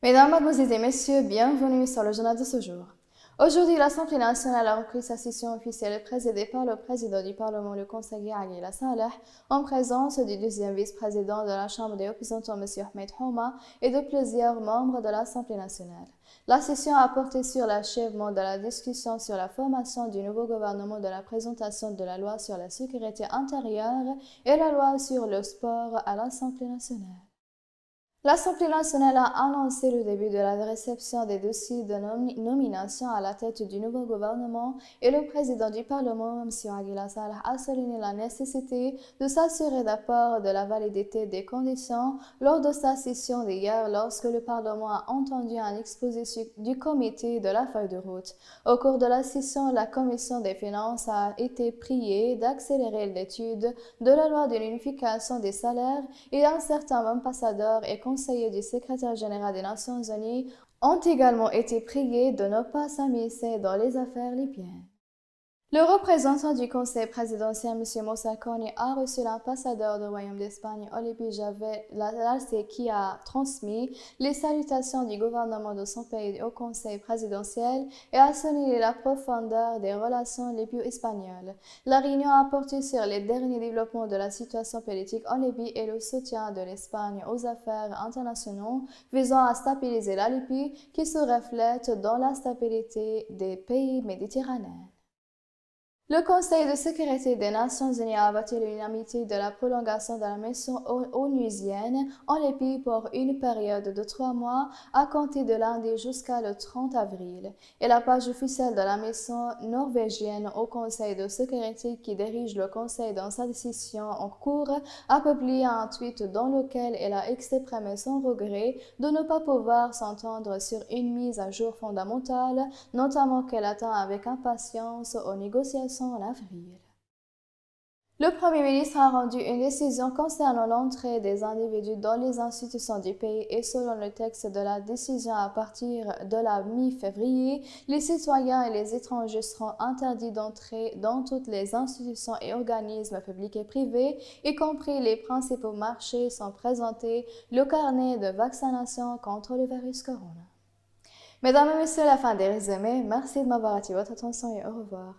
Mesdames, Mademoiselles et Messieurs, bienvenue sur le journal de ce jour. Aujourd'hui, l'Assemblée nationale a repris sa session officielle présidée par le président du Parlement, le conseiller Aguila Saleh, en présence du deuxième vice-président de la Chambre des représentants, M. Ahmed Houma, et de plusieurs membres de l'Assemblée nationale. La session a porté sur l'achèvement de la discussion sur la formation du nouveau gouvernement, de la présentation de la loi sur la sécurité intérieure et la loi sur le sport à l'Assemblée nationale. L'Assemblée nationale a annoncé le début de la réception des dossiers de nomination à la tête du nouveau gouvernement et le président du Parlement, M. Aguila Saleh, a souligné la nécessité de s'assurer d'abord de la validité des conditions lors de sa session d'hier lorsque le Parlement a entendu un exposé du comité de la feuille de route. Au cours de la session, la Commission des finances a été priée d'accélérer l'étude de la loi de l'unification des salaires et un certain ambassadeur et conseillers du secrétaire général des Nations Unies ont également été priés de ne pas s'immiscer dans les affaires libyennes. Le représentant du conseil présidentiel, M. Moussa Koni, a reçu l'ambassadeur du Royaume d'Espagne, Olivier Javet Lalcé, qui a transmis les salutations du gouvernement de son pays au conseil présidentiel et a souligné la profondeur des relations libyo-espagnoles. La réunion a porté sur les derniers développements de la situation politique en Libye et le soutien de l'Espagne aux affaires internationales visant à stabiliser la Libye, qui se reflète dans la stabilité des pays méditerranéens. Le Conseil de sécurité des Nations Unies a voté l'unanimité de la prolongation de la mission onusienne en Libye pour une période de 3 mois à compter de lundi jusqu'à le 30 avril. Et la page officielle de la mission norvégienne au Conseil de sécurité qui dirige le Conseil dans sa décision en cours a publié un tweet dans lequel elle a exprimé son regret de ne pas pouvoir s'entendre sur une mise à jour fondamentale, notamment qu'elle attend avec impatience aux négociations en avril. Le Premier ministre a rendu une décision concernant l'entrée des individus dans les institutions du pays et selon le texte de la décision, à partir de la mi-février, les citoyens et les étrangers seront interdits d'entrer dans toutes les institutions et organismes publics et privés, y compris les principaux marchés, sans présenter le carnet de vaccination contre le virus corona. Mesdames et messieurs, la fin des résumés. Merci de m'avoir attiré votre attention et au revoir.